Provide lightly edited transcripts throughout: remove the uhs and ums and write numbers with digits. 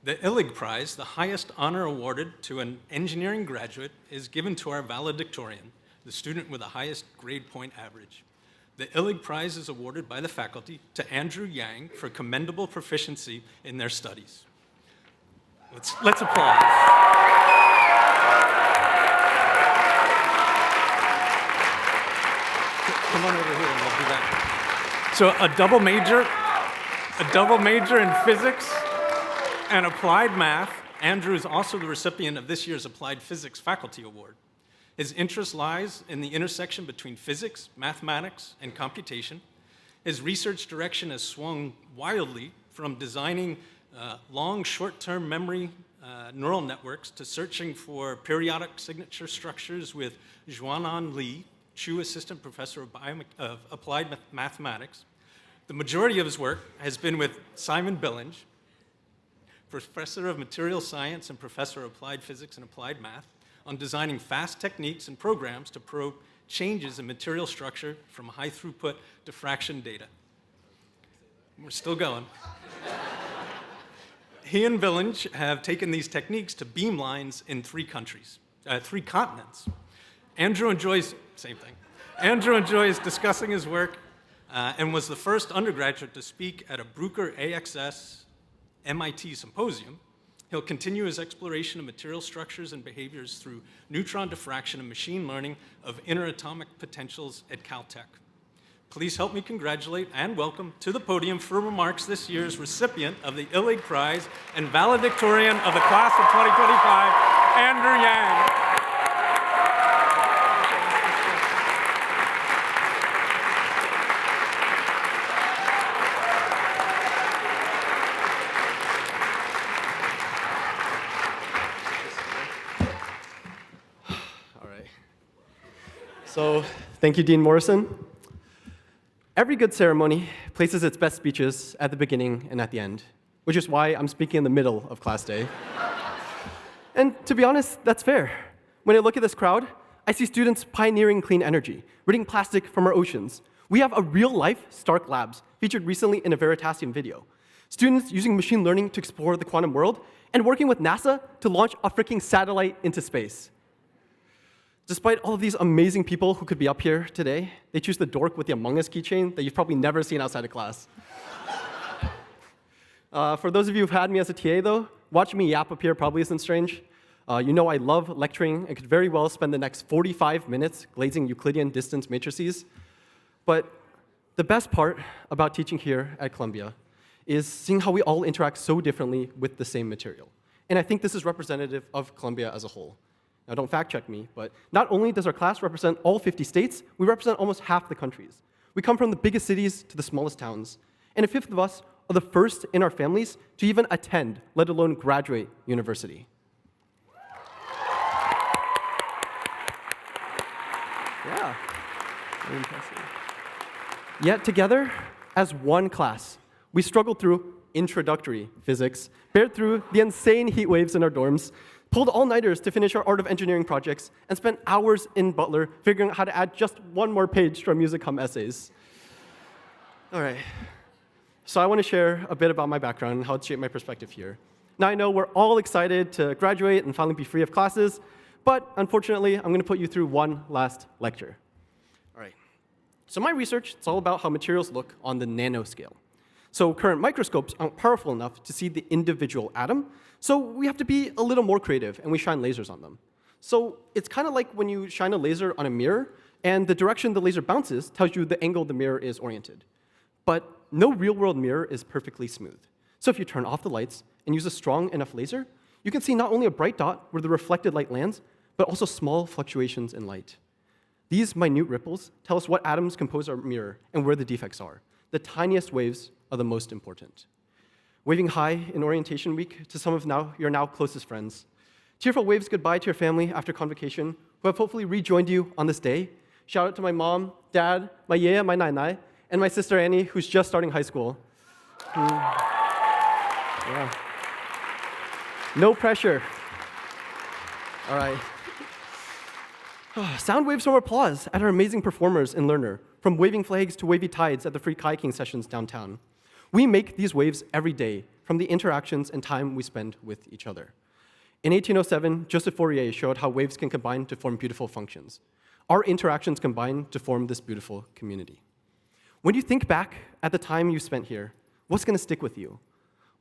The Illig Prize, the highest honor awarded to an engineering graduate, is given to our valedictorian, the student with the highest grade point average. The Illig Prize is awarded by the faculty to Andrew Yang for commendable proficiency in their studies. Let's applaud. Come on over here and we'll do that. So a double major in physics and applied math. Andrew is also the recipient of this year's Applied Physics Faculty Award. His interest lies in the intersection between physics, mathematics, and computation. His research direction has swung wildly from designing long, short-term memory neural networks to searching for periodic signature structures with Juanan Li, Chu Assistant Professor of Applied Mathematics. The majority of his work has been with Simon Billinge, Professor of Material Science and Professor of Applied Physics and Applied Math, on designing fast techniques and programs to probe changes in material structure from high-throughput diffraction data. We're still going. He and Billinge have taken these techniques to beamlines in three continents. Andrew enjoys discussing his work and was the first undergraduate to speak at a Bruker AXS MIT symposium. He'll continue his exploration of material structures and behaviors through neutron diffraction and machine learning of interatomic potentials at Caltech. Please help me congratulate and welcome to the podium for remarks this year's recipient of the Illig Prize and valedictorian of the class of 2025, Andrew Yang. So, thank you, Dean Morrison. Every good ceremony places its best speeches at the beginning and at the end, which is why I'm speaking in the middle of class day. And to be honest, that's fair. When I look at this crowd, I see students pioneering clean energy, ridding plastic from our oceans. We have a real-life Stark Labs featured recently in a Veritasium video. Students using machine learning to explore the quantum world and working with NASA to launch a freaking satellite into space. Despite all of these amazing people who could be up here today, they choose the dork with the Among Us keychain that you've probably never seen outside of class. For those of you who've had me as a TA, though, watching me yap up here probably isn't strange. You know I love lecturing and could very well spend the next 45 minutes glazing Euclidean distance matrices. But the best part about teaching here at Columbia is seeing how we all interact so differently with the same material. And I think this is representative of Columbia as a whole. Now, don't fact-check me, but not only does our class represent all 50 states, we represent almost half the countries. We come from the biggest cities to the smallest towns. And a fifth of us are the first in our families to even attend, let alone graduate, university. Yeah, very impressive. Yet together, as one class, we struggled through introductory physics, bared through the insane heat waves in our dorms, pulled all-nighters to finish our Art of Engineering projects, and spent hours in Butler figuring out how to add just one more page to our music hum essays. All right, so I want to share a bit about my background and how it shaped my perspective here. Now I know we're all excited to graduate and finally be free of classes, but unfortunately, I'm going to put you through one last lecture. All right, so my research, it's all about how materials look on the nanoscale. So current microscopes aren't powerful enough to see the individual atom, so we have to be a little more creative, and we shine lasers on them. So it's kind of like when you shine a laser on a mirror, and the direction the laser bounces tells you the angle the mirror is oriented. But no real-world mirror is perfectly smooth. So if you turn off the lights and use a strong enough laser, you can see not only a bright dot where the reflected light lands, but also small fluctuations in light. These minute ripples tell us what atoms compose our mirror and where the defects are. The tiniest waves are the most important. Waving hi in orientation week to some of your now closest friends. Tearful waves goodbye to your family after convocation, who have hopefully rejoined you on this day. Shout out to my mom, dad, my yaya, my nai-nai, and my sister Annie, who's just starting high school. Yeah. No pressure. All right. Sound waves from applause at our amazing performers in Learner, from waving flags to wavy tides at the free kayaking sessions downtown. We make these waves every day from the interactions and time we spend with each other. In 1807, Joseph Fourier showed how waves can combine to form beautiful functions. Our interactions combine to form this beautiful community. When you think back at the time you spent here, what's going to stick with you?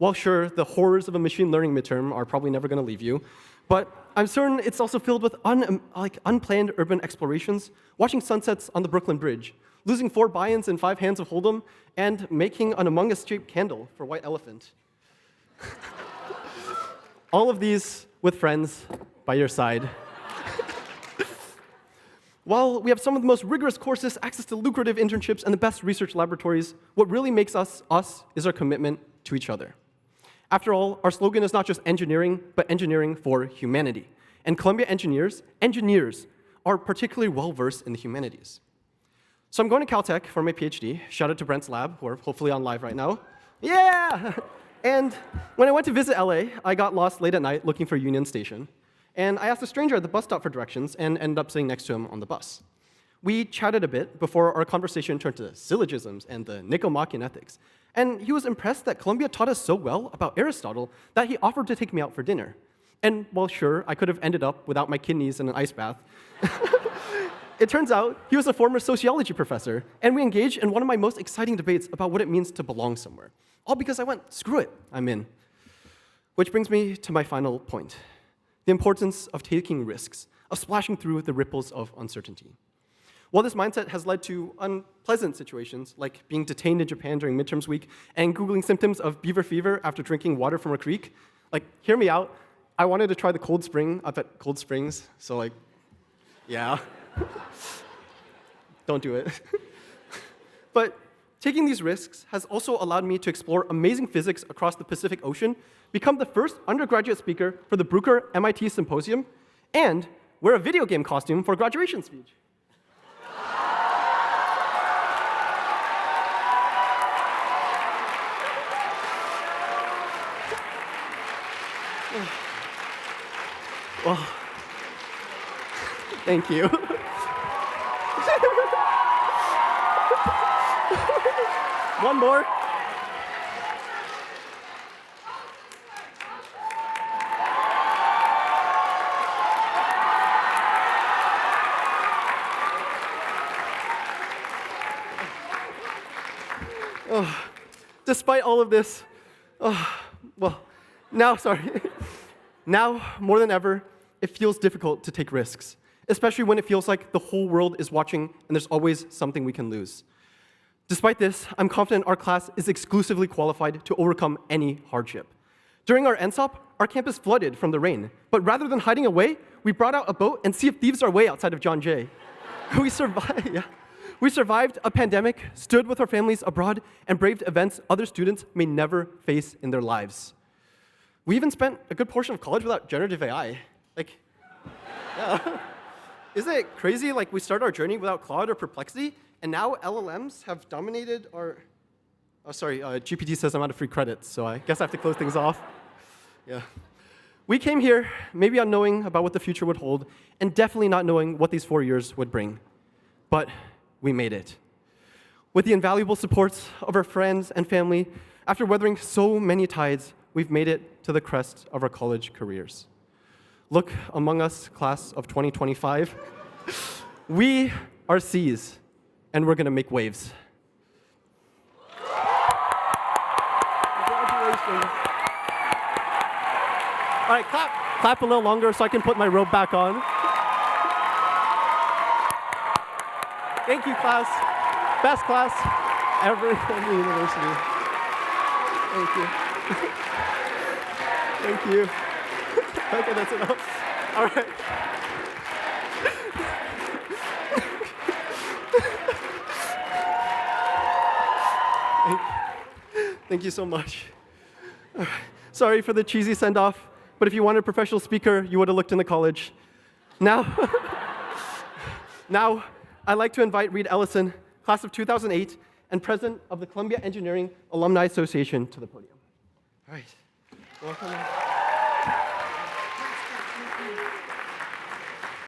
Well, sure, the horrors of a machine learning midterm are probably never going to leave you, but I'm certain it's also filled with unplanned urban explorations, watching sunsets on the Brooklyn Bridge, losing 4 buy-ins and 5 hands of Hold'em, and making an Among Us-shaped candle for White Elephant. All of these with friends by your side. While we have some of the most rigorous courses, access to lucrative internships, and the best research laboratories, what really makes us us is our commitment to each other. After all, our slogan is not just engineering, but engineering for humanity. And Columbia engineers are particularly well-versed in the humanities. So I'm going to Caltech for my PhD. Shout out to Brent's lab, who are hopefully on live right now. Yeah! And when I went to visit LA, I got lost late at night looking for Union Station. And I asked a stranger at the bus stop for directions and ended up sitting next to him on the bus. We chatted a bit before our conversation turned to syllogisms and the Nicomachean ethics. And he was impressed that Columbia taught us so well about Aristotle that he offered to take me out for dinner. And while sure, I could have ended up without my kidneys in an ice bath, it turns out he was a former sociology professor, and we engaged in one of my most exciting debates about what it means to belong somewhere. All because I went, screw it, I'm in. Which brings me to my final point, the importance of taking risks, of splashing through the ripples of uncertainty. While this mindset has led to unpleasant situations, like being detained in Japan during midterms week and Googling symptoms of beaver fever after drinking water from a creek, hear me out. I wanted to try the cold spring up at Cold Springs, so yeah. Don't do it. But taking these risks has also allowed me to explore amazing physics across the Pacific Ocean, become the first undergraduate speaker for the Bruker MIT Symposium, and wear a video game costume for a graduation speech. Well, thank you. One more. Despite all of this, now, more than ever, it feels difficult to take risks, especially when it feels like the whole world is watching and there's always something we can lose. Despite this, I'm confident our class is exclusively qualified to overcome any hardship. During our NSOP, our campus flooded from the rain, but rather than hiding away, we brought out a boat and sea of thieves our way outside of John Jay. We survived a pandemic, stood with our families abroad, and braved events other students may never face in their lives. We even spent a good portion of college without generative AI. Yeah. Isn't it crazy? We started our journey without Claude or Perplexity, and now LLMs have dominated our... Oh, sorry, GPT says I'm out of free credits, so I guess I have to close things off. Yeah. We came here maybe unknowing about what the future would hold, and definitely not knowing what these 4 years would bring. But we made it. With the invaluable supports of our friends and family, after weathering so many tides, we've made it to the crest of our college careers. Look among us, class of 2025. We are C's, and we're going to make waves. Congratulations. All right, clap a little longer so I can put my robe back on. Thank you, class. Best class ever in the university. Thank you. Thank you. Okay, that's enough. All right. Thank you so much. Sorry for the cheesy send-off, but if you wanted a professional speaker, you would have looked in the college. Now, I'd like to invite Reed Ellison, class of 2008, and president of the Columbia Engineering Alumni Association, to the podium. All right. Welcome.